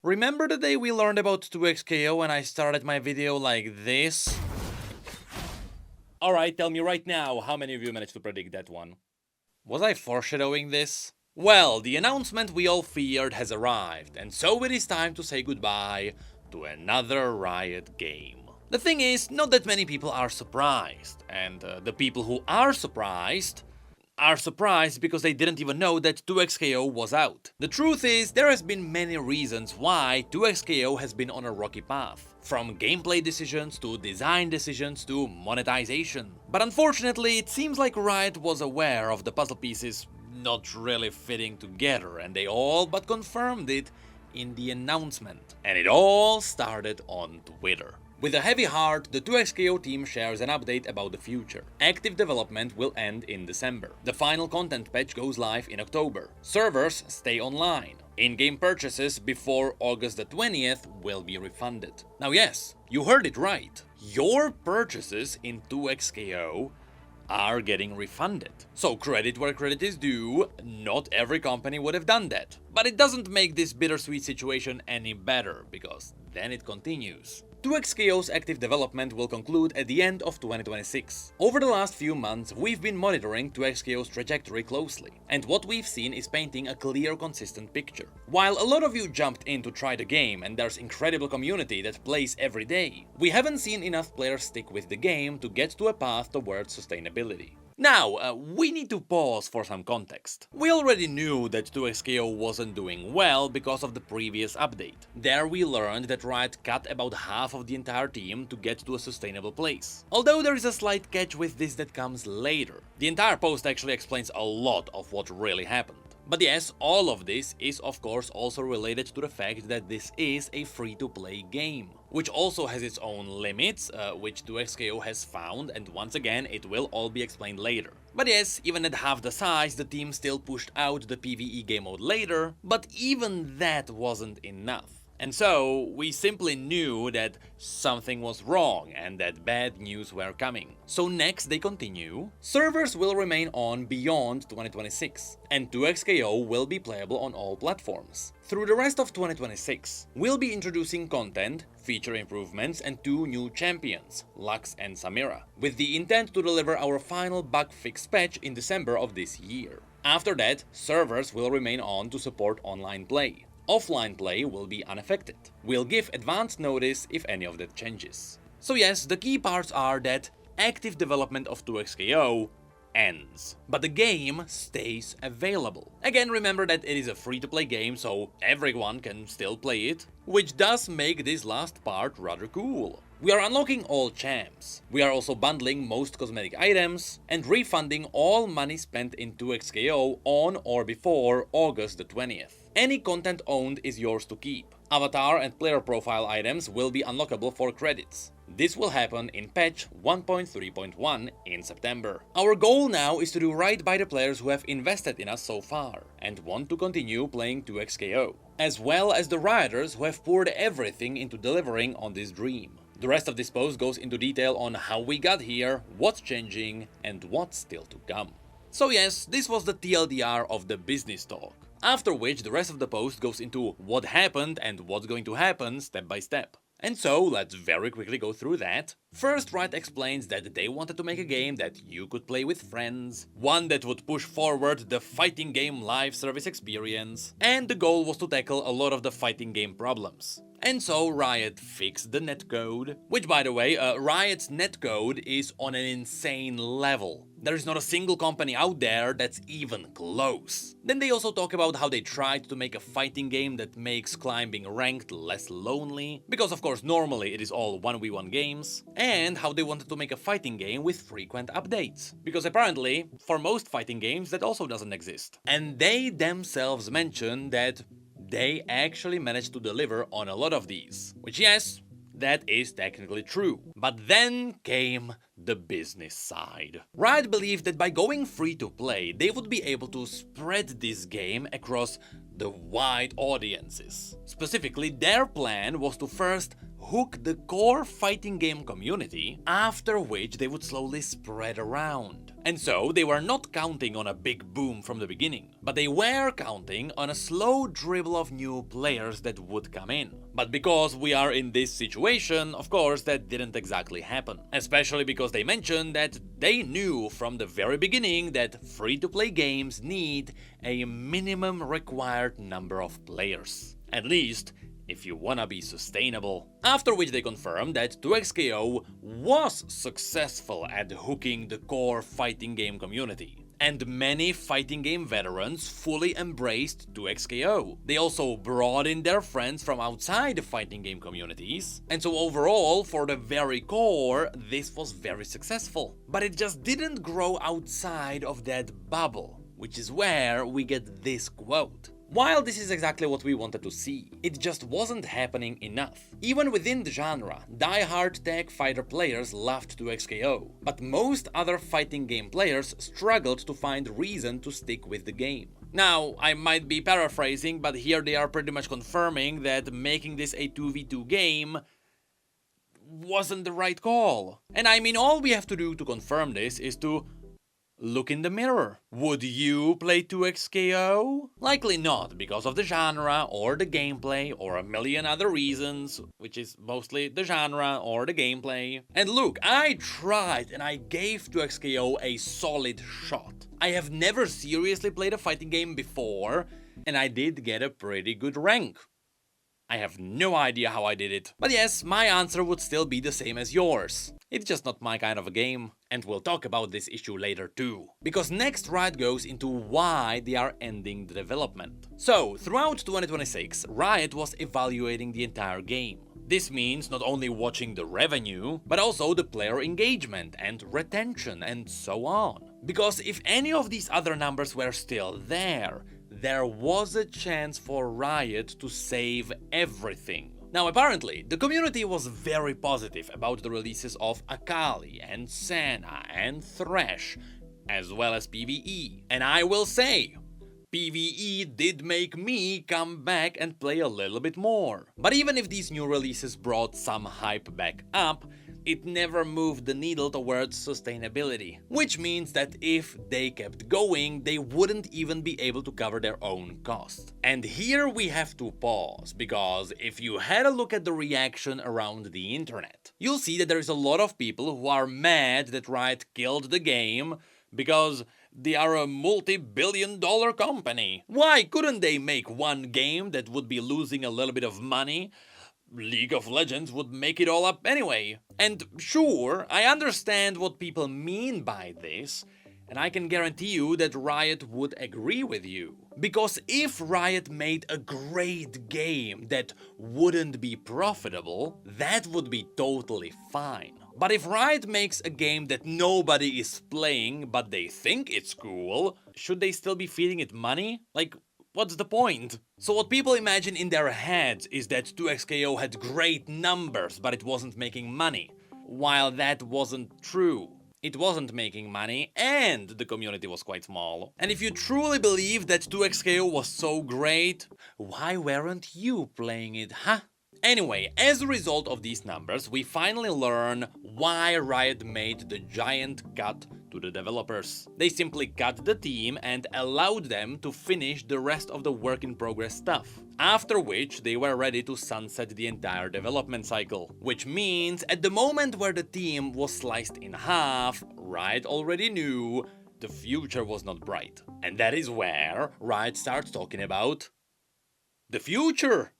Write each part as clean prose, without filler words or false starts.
Remember the day we learned about 2xKO and I started my video like this? Alright, tell me right now, how many of you managed to predict that one? Was I foreshadowing this? Well, the announcement we all feared has arrived, and so it is time to say goodbye to another Riot game. The thing is, not that many people are surprised, and the people who are surprised because they didn't even know that 2xKO was out. The truth is, there has been many reasons why 2xKO has been on a rocky path. From gameplay decisions to design decisions to monetization. But unfortunately, it seems like Riot was aware of the puzzle pieces not really fitting together, and they all but confirmed it in the announcement. And it all started on Twitter. With a heavy heart, the 2xKO team shares an update about the future. Active development will end in December. The final content patch goes live in October. Servers stay online. In-game purchases before August the 20th will be refunded. Now yes, you heard it right. Your purchases in 2xKO are getting refunded. So credit where credit is due, not every company would have done that. But it doesn't make this bittersweet situation any better, because then it continues. 2xKO's active development will conclude at the end of 2026. Over the last few months, we've been monitoring 2xKO's trajectory closely, and what we've seen is painting a clear, consistent picture. While a lot of you jumped in to try the game and there's incredible community that plays every day, we haven't seen enough players stick with the game to get to a path towards sustainability. Now, we need to pause for some context. We already knew that 2xKO wasn't doing well because of the previous update. There we learned that Riot cut about half of the entire team to get to a sustainable place. Although there is a slight catch with this that comes later. The entire post actually explains a lot of what really happened. But yes, all of this is of course also related to the fact that this is a free-to-play game, which also has its own limits, which 2xKO has found, and once again it will all be explained later. But yes, even at half the size, the team still pushed out the PvE game mode later, but even that wasn't enough. And so, we simply knew that something was wrong and that bad news were coming. So next they continue. Servers will remain on beyond 2026, and 2xKO will be playable on all platforms. Through the rest of 2026, we'll be introducing content, feature improvements, and 2 new champions, Lux and Samira, with the intent to deliver our final bug fix patch in December of this year. After that, servers will remain on to support online play. Offline play will be unaffected. We'll give advance notice if any of that changes. So yes, the key parts are that active development of 2xKO ends, but the game stays available. Again, remember that it is a free-to-play game, so everyone can still play it, which does make this last part rather cool. We are unlocking all champs. We are also bundling most cosmetic items and refunding all money spent in 2xKO on or before August the 20th. Any content owned is yours to keep. Avatar and player profile items will be unlockable for credits. This will happen in patch 1.3.1 in September. Our goal now is to do right by the players who have invested in us so far and want to continue playing 2xKO, as well as the rioters who have poured everything into delivering on this dream. The rest of this post goes into detail on how we got here, what's changing, and what's still to come. So yes, this was the TLDR of the business talk. After which the rest of the post goes into what happened and what's going to happen step by step. And so, let's very quickly go through that. First, Riot explains that they wanted to make a game that you could play with friends, one that would push forward the fighting game live service experience, and the goal was to tackle a lot of the fighting game problems. And so Riot fixed the netcode, which by the way, Riot's netcode is on an insane level. There is not a single company out there that's even close. Then they also talk about how they tried to make a fighting game that makes climbing ranked less lonely, because of course normally it is all 1v1 games, and how they wanted to make a fighting game with frequent updates, because apparently, for most fighting games that also doesn't exist. And they themselves mention that they actually managed to deliver on a lot of these, which yes, that is technically true. But then came the business side. Riot believed that by going free to play, they would be able to spread this game across the wide audiences. Specifically, their plan was to first hook the core fighting game community, after which they would slowly spread around. And so they were not counting on a big boom from the beginning, but they were counting on a slow dribble of new players that would come in. But because we are in this situation, of course that didn't exactly happen. Especially because they mentioned that they knew from the very beginning that free-to-play games need a minimum required number of players. At least if you wanna be sustainable. After which they confirmed that 2XKO was successful at hooking the core fighting game community. And many fighting game veterans fully embraced 2XKO. They also brought in their friends from outside the fighting game communities. And so overall, for the very core, this was very successful. But it just didn't grow outside of that bubble, which is where we get this quote. While this is exactly what we wanted to see, it just wasn't happening enough. Even within the genre, die-hard tag fighter players loved 2XKO, but most other fighting game players struggled to find reason to stick with the game. Now, I might be paraphrasing, but here they are pretty much confirming that making this a 2v2 game wasn't the right call. And I mean, all we have to do to confirm this is to look in the mirror. Would you play 2XKO? Likely not, because of the genre, or the gameplay, or a million other reasons, which is mostly the genre or the gameplay. And look, I tried and I gave 2XKO a solid shot. I have never seriously played a fighting game before, and I did get a pretty good rank. I have no idea how I did it. But yes, my answer would still be the same as yours. It's just not my kind of a game, and we'll talk about this issue later too. Because next Riot goes into why they are ending the development. So, throughout 2026, Riot was evaluating the entire game. This means not only watching the revenue, but also the player engagement and retention and so on. Because if any of these other numbers were still there was a chance for Riot to save everything. Now apparently, the community was very positive about the releases of Akali and Senna and Thresh, as well as PvE. And I will say, PvE did make me come back and play a little bit more. But even if these new releases brought some hype back up, it never moved the needle towards sustainability. Which means that if they kept going, they wouldn't even be able to cover their own cost. And here we have to pause, because if you had a look at the reaction around the internet, you'll see that there is a lot of people who are mad that Riot killed the game because they are a multi-billion-dollar company. Why couldn't they make one game that would be losing a little bit of money? League of Legends would make it all up anyway. And sure, I understand what people mean by this, and I can guarantee you that Riot would agree with you. Because if Riot made a great game that wouldn't be profitable, that would be totally fine. But if Riot makes a game that nobody is playing but they think it's cool, should they still be feeding it money? Like, what's the point? So what people imagine in their heads is that 2XKO had great numbers, but it wasn't making money. While that wasn't true. It wasn't making money, and the community was quite small. And if you truly believe that 2XKO was so great, why weren't you playing it, huh? Anyway, as a result of these numbers, we finally learn why Riot made the giant cut to the developers. They simply cut the team and allowed them to finish the rest of the work-in-progress stuff. After which, they were ready to sunset the entire development cycle. Which means, at the moment where the team was sliced in half, Riot already knew the future was not bright. And that is where Riot starts talking about the future.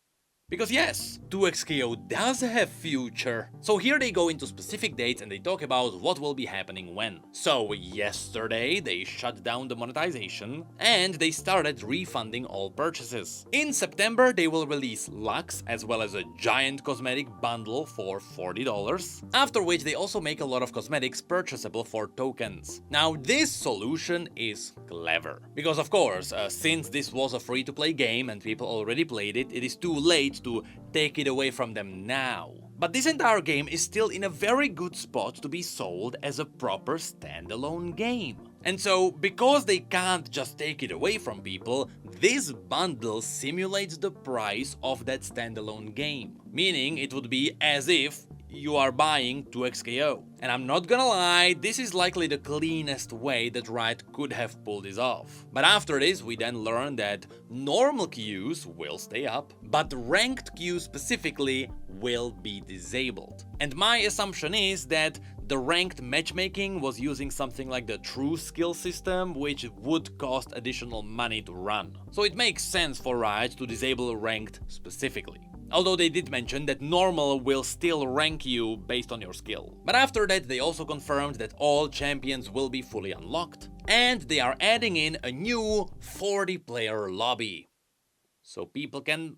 Because yes, 2XKO does have future. So here they go into specific dates and they talk about what will be happening when. So yesterday they shut down the monetization and they started refunding all purchases. In September they will release Lux as well as a giant cosmetic bundle for $40, after which they also make a lot of cosmetics purchasable for tokens. Now this solution is clever. Because of course, since this was a free-to-play game and people already played it, it is too late to take it away from them now. But this entire game is still in a very good spot to be sold as a proper standalone game. And so, because they can't just take it away from people, this bundle simulates the price of that standalone game. Meaning it would be as if you are buying 2xKO. And I'm not gonna lie, this is likely the cleanest way that Riot could have pulled this off. But after this, we then learned that normal queues will stay up, but ranked queues specifically will be disabled. And my assumption is that the ranked matchmaking was using something like the true skill system, which would cost additional money to run. So it makes sense for Riot to disable ranked specifically. Although they did mention that normal will still rank you based on your skill. But after that, they also confirmed that all champions will be fully unlocked, and they are adding in a new 40-player lobby. So people can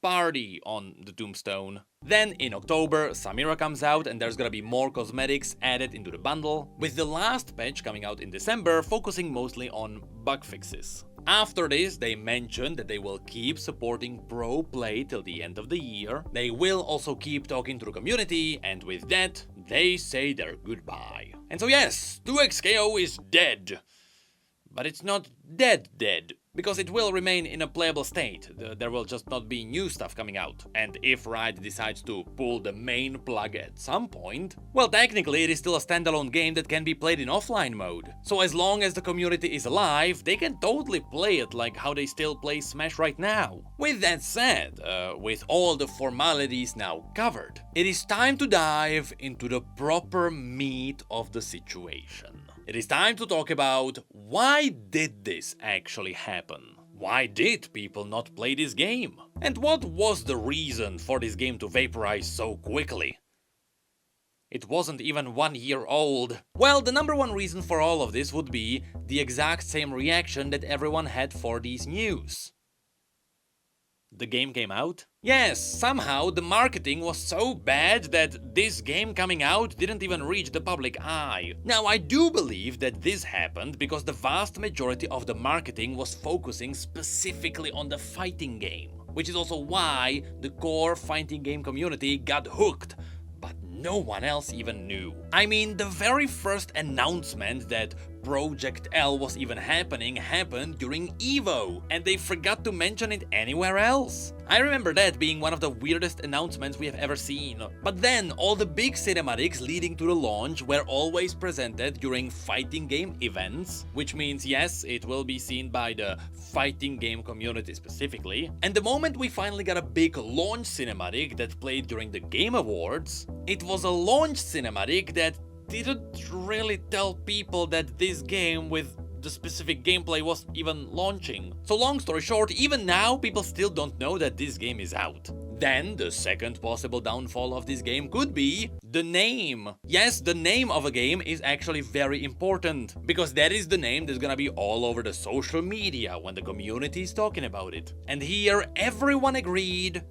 party on the tombstone. Then in October, Samira comes out and there's gonna be more cosmetics added into the bundle, with the last patch coming out in December focusing mostly on bug fixes. After this, they mentioned that they will keep supporting pro play till the end of the year. They will also keep talking to the community, and with that, they say their goodbye. And so yes, 2xKO is dead. But it's not dead, because it will remain in a playable state. There will just not be new stuff coming out. And if Riot decides to pull the main plug at some point, well, technically it is still a standalone game that can be played in offline mode. So as long as the community is alive, they can totally play it like how they still play Smash right now. With that said, with all the formalities now covered, it is time to dive into the proper meat of the situation. It is time to talk about why did this actually happen? Why did people not play this game? And what was the reason for this game to vaporize so quickly? It wasn't even 1 year old. Well, the number one reason for all of this would be the exact same reaction that everyone had for these news. The game came out? Yes, somehow the marketing was so bad that this game coming out didn't even reach the public eye. Now, I do believe that this happened because the vast majority of the marketing was focusing specifically on the fighting game, which is also why the core fighting game community got hooked, but no one else even knew. I mean, the very first announcement that Project L was even happened during EVO, and they forgot to mention it anywhere else. I remember that being one of the weirdest announcements we have ever seen. But then, all the big cinematics leading to the launch were always presented during fighting game events, which means yes, it will be seen by the fighting game community specifically. And the moment we finally got a big launch cinematic that played during the Game Awards, it was a launch cinematic that didn't really tell people that this game with the specific gameplay was even launching. So long story short, even now people still don't know that this game is out. Then the second possible downfall of this game could be the name. Yes, the name of a game is actually very important, because that is the name that's gonna be all over the social media when the community is talking about it. And here everyone agreed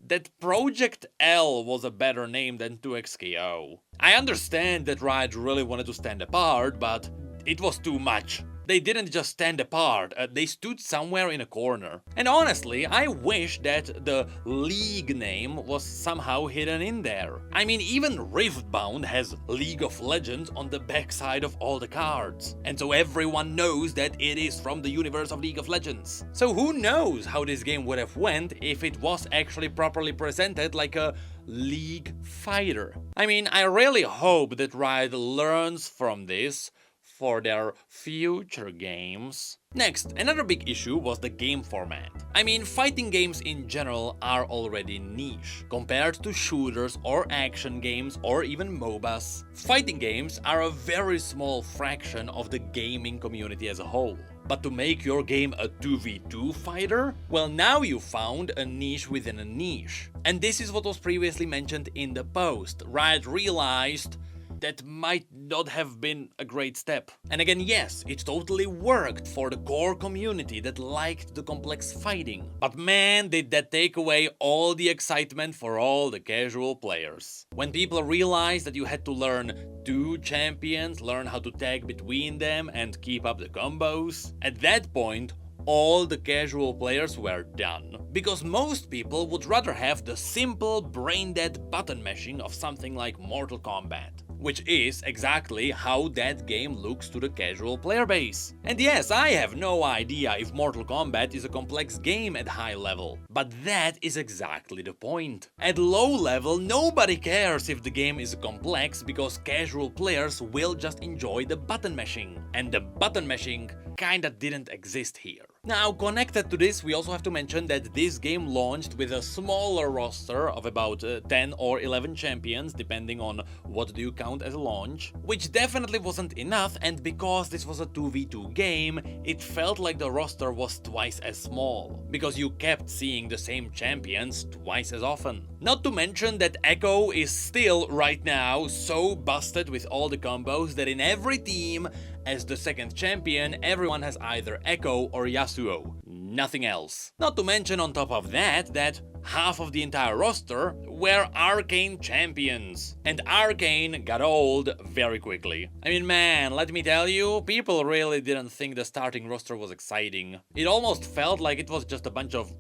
that Project L was a better name than 2xKO. I understand that Riot really wanted to stand apart, but it was too much. They didn't just stand apart, they stood somewhere in a corner. And honestly, I wish that the League name was somehow hidden in there. I mean, even Riftbound has League of Legends on the backside of all the cards. And so everyone knows that it is from the universe of League of Legends. So who knows how this game would have went if it was actually properly presented like a League fighter. I mean, I really hope that Riot learns from this for their future games. Next, another big issue was the game format. I mean, fighting games in general are already niche, compared to shooters or action games or even MOBAs. Fighting games are a very small fraction of the gaming community as a whole. But to make your game a 2v2 fighter? Well, now you found a niche within a niche. And this is what was previously mentioned in the post. Riot realized that might not have been a great step. And again, yes, it totally worked for the core community that liked the complex fighting. But man, did that take away all the excitement for all the casual players. When people realized that you had to learn 2 champions, learn how to tag between them and keep up the combos, at that point, all the casual players were done. Because most people would rather have the simple brain-dead button mashing of something like Mortal Kombat. which is exactly how that game looks to the casual player base. And yes, I have no idea if Mortal Kombat is a complex game at high level, but that is exactly the point. At low level, nobody cares if the game is complex because casual players will just enjoy the button mashing, and the button mashing kinda didn't exist here. Now, connected to this, we also have to mention that this game launched with a smaller roster of about 10 or 11 champions, depending on what do you count as a launch, which definitely wasn't enough, and because this was a 2v2 game, it felt like the roster was twice as small, because you kept seeing the same champions twice as often. Not to mention that Echo is still, right now, so busted with all the combos that in every team, as the second champion, everyone has either Echo or Yasuo, nothing else. Not to mention on top of that, half of the entire roster were Arcane champions. And Arcane got old very quickly. I mean, man, let me tell you, people really didn't think the starting roster was exciting. It almost felt like it was just a bunch of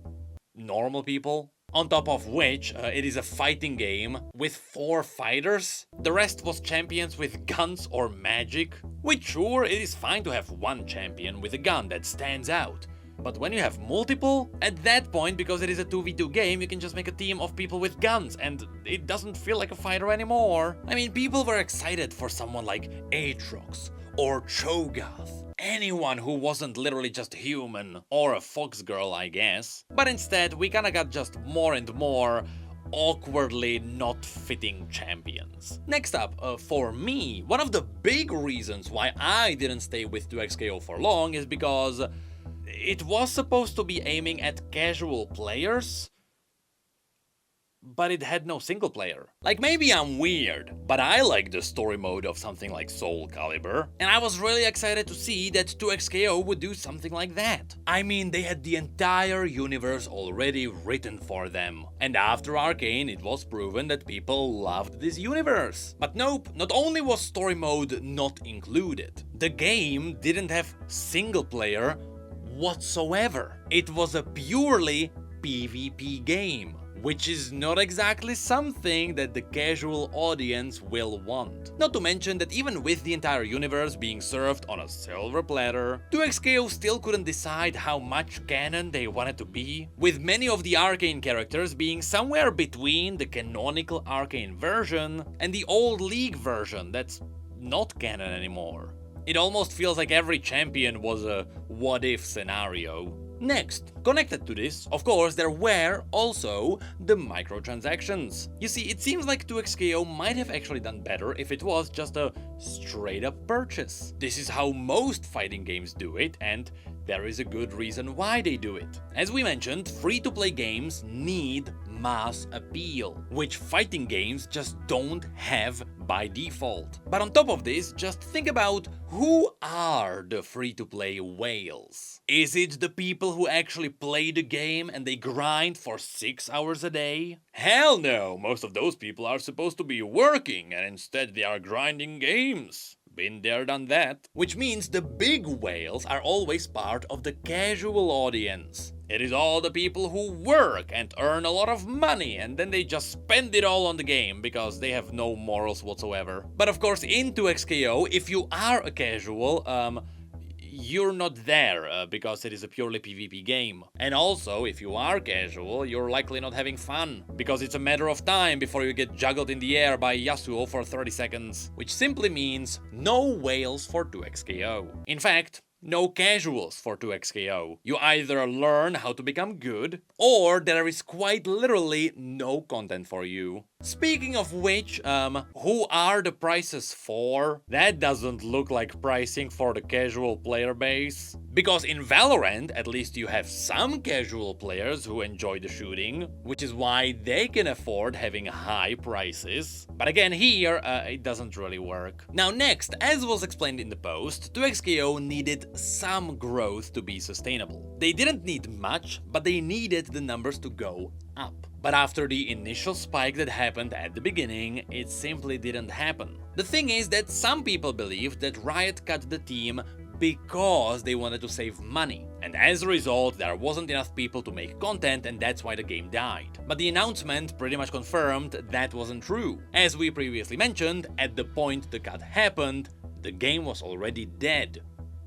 normal people. On top of which, it is a fighting game with 4 fighters. The rest was champions with guns or magic. Which, sure, it is fine to have one champion with a gun that stands out. But when you have multiple, at that point, because it is a 2v2 game, you can just make a team of people with guns, and it doesn't feel like a fighter anymore. I mean, people were excited for someone like Aatrox or Cho'Gath. Anyone who wasn't literally just human, or a fox girl, I guess. But instead, we kinda got just more and more awkwardly not fitting champions. Next up, for me, one of the big reasons why I didn't stay with 2XKO for long is because it was supposed to be aiming at casual players, but it had no single player. Like, maybe I'm weird, but I like the story mode of something like Soul Calibur, and I was really excited to see that 2XKO would do something like that. I mean, they had the entire universe already written for them, and after Arcane it was proven that people loved this universe. But nope, not only was story mode not included, the game didn't have single player whatsoever. It was a purely PvP game, which is not exactly something that the casual audience will want. Not to mention that even with the entire universe being served on a silver platter, 2XKO still couldn't decide how much canon they wanted to be, with many of the Arcane characters being somewhere between the canonical Arcane version and the old League version that's not canon anymore. It almost feels like every champion was a what-if scenario. Next, connected to this, of course, there were also the microtransactions. You see, it seems like 2XKO might have actually done better if it was just a straight-up purchase. This is how most fighting games do it, and there is a good reason why they do it. As we mentioned, free-to-play games need mass appeal, which fighting games just don't have by default. But on top of this, just think about who are the free-to-play whales. Is it the people who actually play the game and they grind for 6 hours a day? Hell no, most of those people are supposed to be working and instead they are grinding games. Been there, done that. Which means the big whales are always part of the casual audience. It is all the people who work and earn a lot of money and then they just spend it all on the game because they have no morals whatsoever. But of course, in 2XKO, if you are a casual, you're not there because it is a purely PvP game. And also, if you are casual, you're likely not having fun because it's a matter of time before you get juggled in the air by Yasuo for 30 seconds, which simply means no whales for 2XKO. In fact, no casuals for 2XKO. You either learn how to become good, or there is quite literally no content for you. Speaking of which, who are the prices for? That doesn't look like pricing for the casual player base. Because in Valorant, at least you have some casual players who enjoy the shooting, which is why they can afford having high prices. But again, here, it doesn't really work. Now next, as was explained in the post, 2XKO needed some growth to be sustainable. They didn't need much, but they needed the numbers to go up. But after the initial spike that happened at the beginning, it simply didn't happen. The thing is that some people believe that Riot cut the team because they wanted to save money. And as a result, there wasn't enough people to make content, and that's why the game died. But the announcement pretty much confirmed that wasn't true. As we previously mentioned, at the point the cut happened, the game was already dead.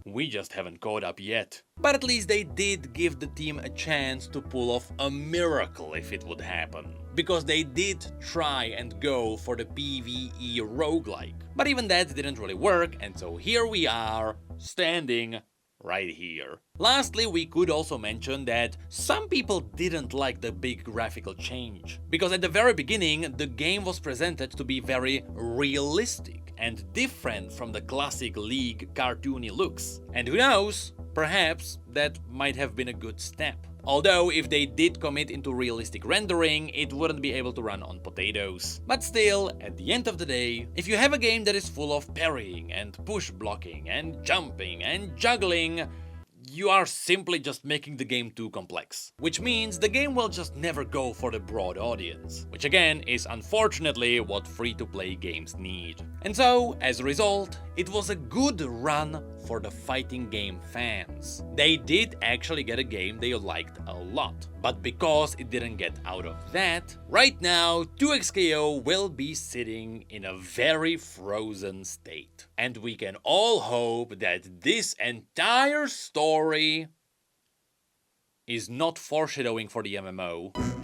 We just haven't caught up yet. But at least they did give the team a chance to pull off a miracle if it would happen. Because they did try and go for the PvE roguelike. But even that didn't really work, and so here we are, standing right here. Lastly, we could also mention that some people didn't like the big graphical change. Because at the very beginning, the game was presented to be very realistic and different from the classic League cartoony looks. And who knows, perhaps that might have been a good step. Although, if they did commit into realistic rendering, it wouldn't be able to run on potatoes. But still, at the end of the day, if you have a game that is full of parrying and push blocking and jumping and juggling, you are simply just making the game too complex. Which means the game will just never go for the broad audience. Which again is unfortunately what free-to-play games need. And so, as a result, it was a good run for the fighting game fans. They did actually get a game they liked a lot. But because it didn't get out of that, right now 2XKO will be sitting in a very frozen state. And we can all hope that this entire story is not foreshadowing for the MMO.